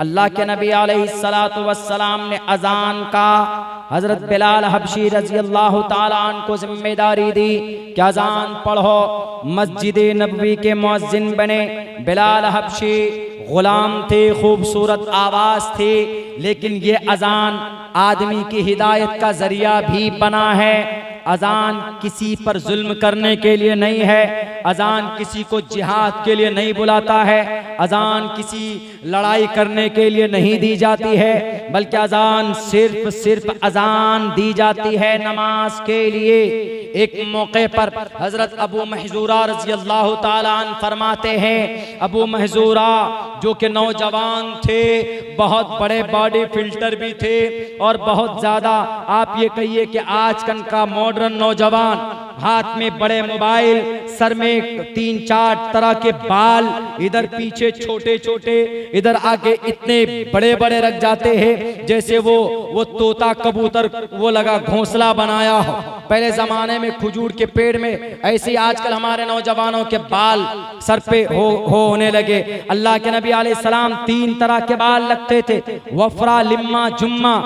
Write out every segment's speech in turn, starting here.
अल्लाह के नबी अलैहिस्सलातु वस्सलाम ने अजान का हजरत बिलाल हबशी रजी अल्लाह ताला अन्हु को जिम्मेदारी दी कि अजान पढ़ो। मस्जिद नबवी के मुअज्जिन बने। बिलाल हबशी गुलाम थे, खूबसूरत आवाज थी, लेकिन ये अजान आदमी की हिदायत का जरिया भी बना है। अजान किसी पर जुल्म करने के लिए नहीं है। अजान किसी को जिहाद के लिए नहीं बुलाता है। अजान किसी लड़ाई करने के लिए नहीं दी जाती है, बल्कि अजान सिर्फ अजान दी जाती है नमाज के लिए। एक मौके पर हजरत अबू महजूरा रजी अल्लाह ताला अन्हु फरमाते हैं, अबू महजूरा जो कि नौजवान थे, बहुत बड़े बॉडी फिल्टर भी थे और बहुत ज्यादा आप ये कहिए कि आजकल का मॉडर्न नौजवान, हाथ में बड़े मोबाइल, सर में 3-4 तरह के बाल, इधर पीछे छोटे छोटे, इधर आगे इतने बड़े बड़े रख जाते हैं जैसे वो तोता कबूतर वो लगा घोंसला बनाया हो। पहले जमाने में खजूर के पेड़ में, ऐसे आजकल हमारे नौजवानों के बाल सर पे होने लगे। अल्लाह के नबी अलैहिस्सलाम 3 तरह के बाल लगते थे, वफरा, लिम्मा, जुम्मा।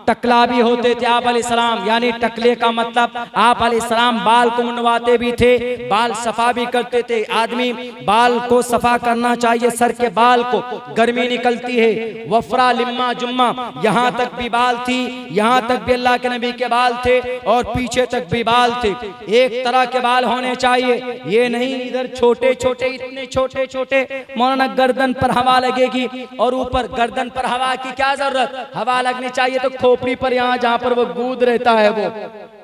टकला भी होते थे आप अलैहिस्सलाम, यानी टकले का मतलब आप अलैहिस्सलाम बाल को मुंडवाते भी थे, बाल सफा भी करते थे। आदमी बाल को सफा करना चाहिए, सर के बाल को, गर्मी निकलती है। वफरा, लिम्मा, जुम्मा, यहाँ तक भी बाल थी, यहाँ तक भी अल्लाह के नबी के बाल थे और पीछे तक भी बाल थे। एक तरह के बाल होने चाहिए, ये नहीं इधर छोटे छोटे, इतने छोटे छोटे। मौलाना गर्दन पर हवा लगेगी और ऊपर गर्दन पर हवा की क्या जरूरत, हवा लगनी चाहिए तो खोपड़ी पर, यहाँ जहाँ पर वो गूद रहता है,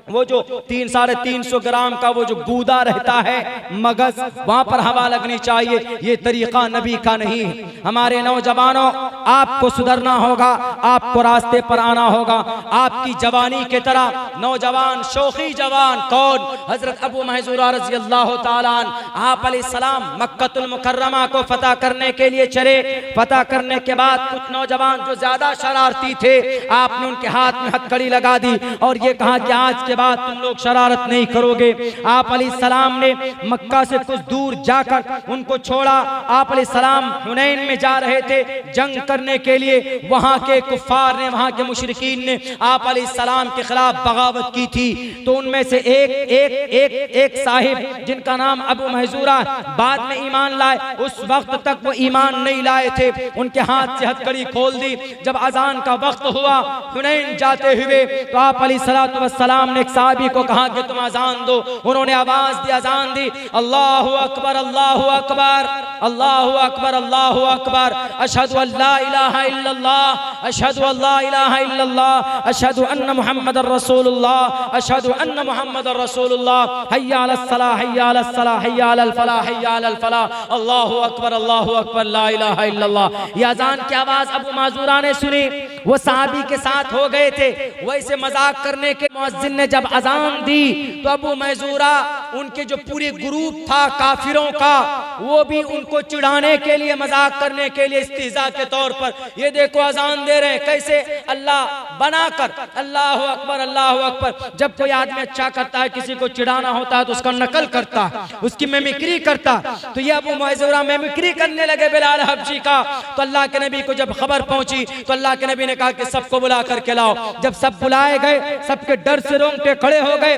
वो जो 300-350 ग्राम का वो जो गूदा रहता है मगज, वहां पर हवा लगनी चाहिए। ये तरीका नबी का नहीं है। हमारे नौजवानों, आपको सुधरना होगा, आपको रास्ते पर आना होगा। आपकी जवानी के तरह नौजवान, शौखी जवान कौन, हजरत अबू महजूरा रजी अल्लाह ताला अन्हु, आप अलैहिस्सलाम मक्कतुल मुकर्रमा को फतह करने के लिए चले। फतह करने के बाद कुछ नौजवान जो ज्यादा शरारती थे, आपने उनके हाथ में हथकड़ी लगा दी और ये कहा कि आज के बाद तुम लोग शरारत नहीं करोगे। आप अलैहिस्सलाम ने मक्का से कुछ दूर जाकर उनको छोड़ा। आप अलैहिस्सलाम हुनैन में जा रहे थे जंग करने के लिए। वहां के कुफ्फार ने, वहां के मुशरिकीन ने आप अलैहिस्सलाम के खिलाफ बगावत की थी। तो उनमें से एक साहिब जिनका नाम अबू महजूरा, बाद में ईमान लाए, उस वक्त तक वो ईमान नहीं लाए थे। उनके हाथ से हथकड़ी खोल दी। जब अजान का वक्त हुआ हुनैन जाते हुए, तो आप अलैहिस्सलातु वस्सलाम ने एक साहबी को कहा कि तुम अजान दो। उन्होंने आवाज दी, अजान दी, अल्लाहु अकबर, अल्लाहु अकबर, अल्लाहु अकबर, अल्लाहु अकबर, अशहदु अल्ला इलाहा इल्लल्लाह, अशहदु अल्ला इलाहा इल्लल्लाह, अशहदु अन्ना मुहम्मदर रसूलुल्लाह, अशहदु अन्ना मुहम्मदर रसूलुल्लाह, हय्या अलस सलाह, हय्या अलस सलाह, हय्या अलल फलाह, हय्या अलल फलाह, अल्लाहु अकबर, अल्लाहु अकबर, ला इलाहा इल्लल्लाह। ये अजान की आवाज अबू महजूरा ने सुनी। वो साहबी के साथ हो गए थे। वैसे मजाक करने के मुअज्जिन ने जब अजान दी तो अबू महजूरा, उनके जो पूरे ग्रुप था काफिरों का, वो भी उनको चिढ़ाने के लिए, मजाक करने के लिए, इस्तिज़ा के तौर पर, ये देखो अजान दे रहे हैं कैसे, अल्लाह बनाकर, अल्लाहु अकबर, अल्लाहु अकबर। जब कोई आदमी अच्छा करता है, किसी को चिढ़ाना होता है तो उसका नकल करता है, उसकी मिमिक्री करता। तो ये अबू महजूरा मिमिक्री करने लगे बिलाल हबशी का। तो अल्लाह के नबी को जब खबर पहुंची तो अल्लाह के नबी ने कहा कि सबको बुला करके लाओ। जब सब बुलाए गए, सबके डर से रोंगटे खड़े हो गए।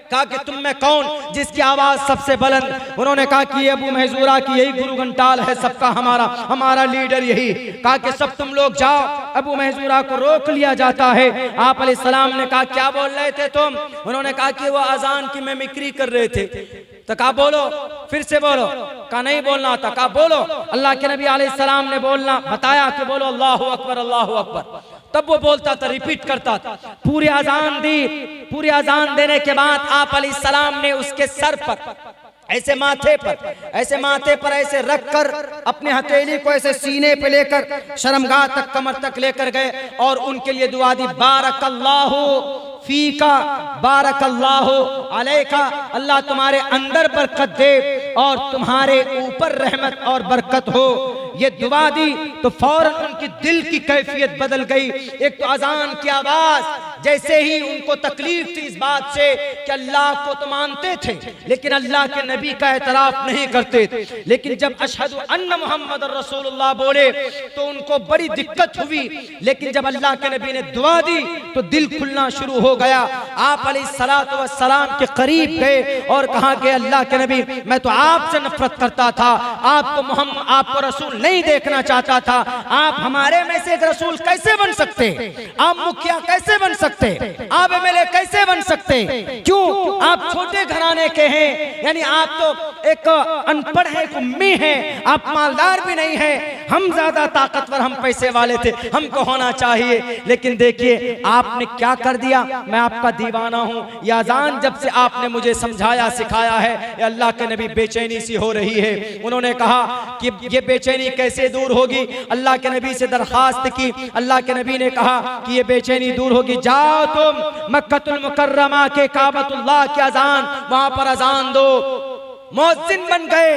कहा कि तुम में कौन जिसकी आवाज सबसे बुलंद? उन्होंने कहा कि ये अबू महजूरा की यही गुरु घंटाल है, सबका हमारा लीडर यही। कहा कि सब तुम लोग जाओ। अबू महजूरा को रोक लिया जाता है। आप अलैहिस्सलाम ने कहा क्या बोल रहे थे तुम? उन्होंने कहा कि वो अजान की मिमिक्री कर रहे थे। तो कहा बोलो, फिर से बोलो। कहा नहीं बोलना था। कहा बोलो। अल्लाह के नबी अलैहिस्सलाम ने बोलना बताया कि बोलो अल्लाहु अकबर, अल्लाहु अकबर। तब वो बोलता था, रिपीट करता था। पूरी अजान दी। पूरी अजान देने के बाद आप अलैहिस्सलाम ने उसके सर पर, ऐसे माथे पर ऐसे रखकर, अपने हथेली को ऐसे सीने पे लेकर शर्मगाह तक, कमर तक लेकर गए और उनके लिए दुआ दी, बारकल्लाहु फीका, बारकल्लाहु अलैका, अल्लाह तुम्हारे अंदर बरकत दे और तुम्हारे ऊपर रहमत और बरकत हो। ये दुआ दी तो फौरन उनकी दिल की कैफियत बदल गई। एक तो अजान की आवाज जैसे ही उनको तकलीफ थी इस बात से कि अल्लाह को तो मानते थे लेकिन अल्लाह के नबी का एतराफ नहीं करते थे, लेकिन जब अशहदु अन्ना मुहम्मद रसूलुल्लाह बोले तो उनको बड़ी दिक्कत हुई। लेकिन जब अल्लाह के नबी ने दुआ दी तो दिल खुलना शुरू हो गया। आप अलैहिस्सलातु वस्सलाम के करीब गए और कहा कि अल्लाह के नबी, मैं तो आपसे नफरत करता था, आपको रसूल नहीं देखना चाहता था, आप हमारे में से एक रसूल कैसे बन सकते, आप मुखिया कैसे बन सकते, आप एमएलए कैसे बन सकते, क्यों आप छोटे घराने के हैं, यानी आप तो एक अनपढ़ है, उम्मी है, आप मालदार भी नहीं है, हम ज्यादा ताकतवर, हम पैसे वाले थे, हमको होना चाहिए। लेकिन देखिए आपने क्या कर दिया, मैं आपका दीवाना हूं। यह अजान जब से आपने मुझे समझाया सिखाया है, अल्लाह के नबी बेचैनी सी हो रही है। उन्होंने कहा कि ये बेचैनी कैसे दूर होगी, अल्लाह के नबी से दरखास्त की। अल्लाह के नबी ने कहा कि ये बेचैनी दूर होगी, जाओ तुम मक्कतुल मुकर्रमा के काबतुल्लाह की अजान, वहां पर अजान दो। मुअज्जिन बन गए,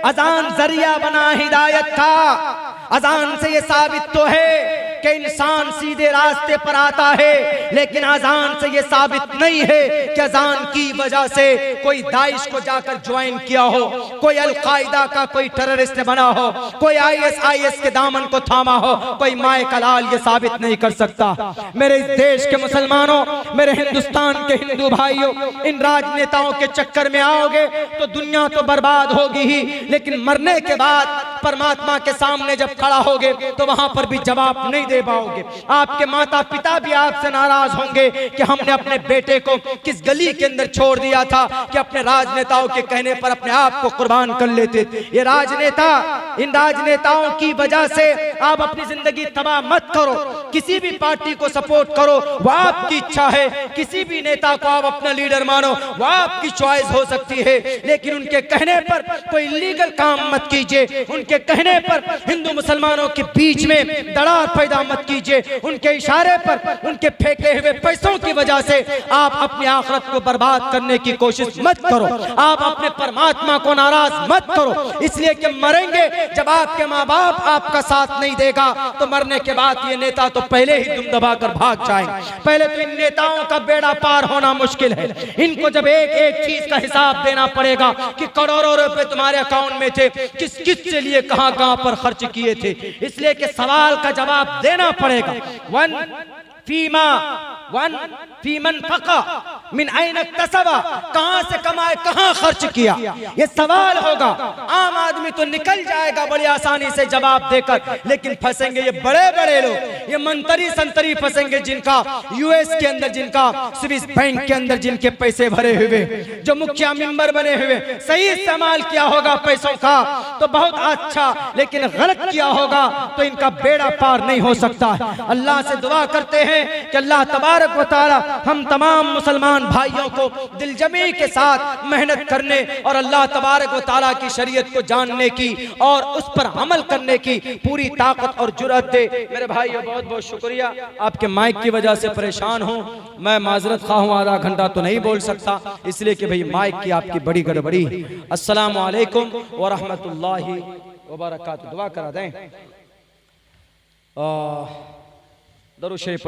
अजान जरिया बना हिदायत का। अजान से ये साबित तो है कि इंसान सीधे रास्ते पर आता है, लेकिन अजान से ये साबित नहीं है कि अजान की वजह से कोई दाइश को जाकर ज्वाइन किया हो, कोई अलकायदा का कोई टेररिस्ट बना हो, कोई ISIS के दामन को थामा हो, कोई माए कलाल ये साबित नहीं कर सकता। मेरे इस देश के मुसलमानों, मेरे हिंदुस्तान के हिंदू भाइयों, इन राजनेताओं के चक्कर में आओगे तो दुनिया तो बर्बाद होगी ही, लेकिन मरने के बाद परमात्मा के सामने जब खड़ा होगे तो वहां पर भी जवाब नहीं दे पाओगे। आपके माता पिता भी आपसे नाराज होंगे कि हमने अपने बेटे को किस गली के अंदर छोड़ दिया था कि अपने राजनेताओं के कहने पर अपने आप को कुर्बान कर लेते। ये राजनेता, इन राजनेताओं की वजह से आप अपनी जिंदगी तबाह मत करो। किसी भी पार्टी को सपोर्ट करो, वो आपकी इच्छा है, किसी भी नेता को आप अपना लीडर मानो, वो आपकी चॉइस हो सकती है, लेकिन उनके कहने पर कोई इलीगल काम मत कीजिए। उनके कहने पर हिंदू मुसलमानों के बीच में दरार पैदा मत कीजिए। उनके इशारे पर, उनके फेंके हुए पैसों की वजह से आप अपनी आखिरत को बर्बाद करने की कोशिश मत करो। आप अपने परमात्मा को नाराज मत करो, इसलिए कि मरेंगे जब आपके माँ बाप आपका साथ नहीं देगा तो मरने के बाद ये नेता तो पहले ही दुम दबा कर भाग जाएंगे। पहले तो इन नेताओं का बेड़ा पार होना मुश्किल है। इनको जब एक एक चीज का हिसाब देना पड़ेगा कि करोड़ों रुपए तुम्हारे अकाउंट में थे, किस किस के लिए कहां कहां पर खर्च किए थे, इसलिए कि सवाल का जवाब देना पड़ेगा। फीमन फका मिन ऐन इक्तसबा, कहां से कमाए कहां खर्च किया, ये सवाल होगा। आम आदमी तो निकल जाएगा बड़ी आसानी से जवाब देकर, लेकिन फंसेंगे ये बड़े बड़े लोग, ये मंत्री संतरी फंसेंगे जिनका US के अंदर, जिनका स्विस बैंक के अंदर जिनके पैसे भरे हुए, जो मुखिया मेंबर बने हुए। सही इस्तेमाल किया होगा पैसों का तो बहुत अच्छा, लेकिन गलत किया होगा तो इनका बेड़ा पार नहीं हो सकता। अल्लाह से दुआ करते हैं कि अल्लाह तबारक व तआला हम तमाम मुसलमान भाइयों को दिलजमी के साथ मेहनत करने और अल्लाह तबारक व तआला की शरीयत को जानने की और उस पर अमल करने की पूरी ताकत और जुर्रत दे। मेरे भाइयों बहुत बहुत शुक्रिया। आपके माइक की वजह से परेशान हूँ, मैं माजरत खा हूँ, आधा घंटा तो नहीं बोल सकता, इसलिए कि भाई माइक की आपकी बड़ी गड़बड़ी। अस्सलामु अलैकुम व रहमतुल्लाहि व बरकातुहू। दुआ करा दें, दरूद शरीफ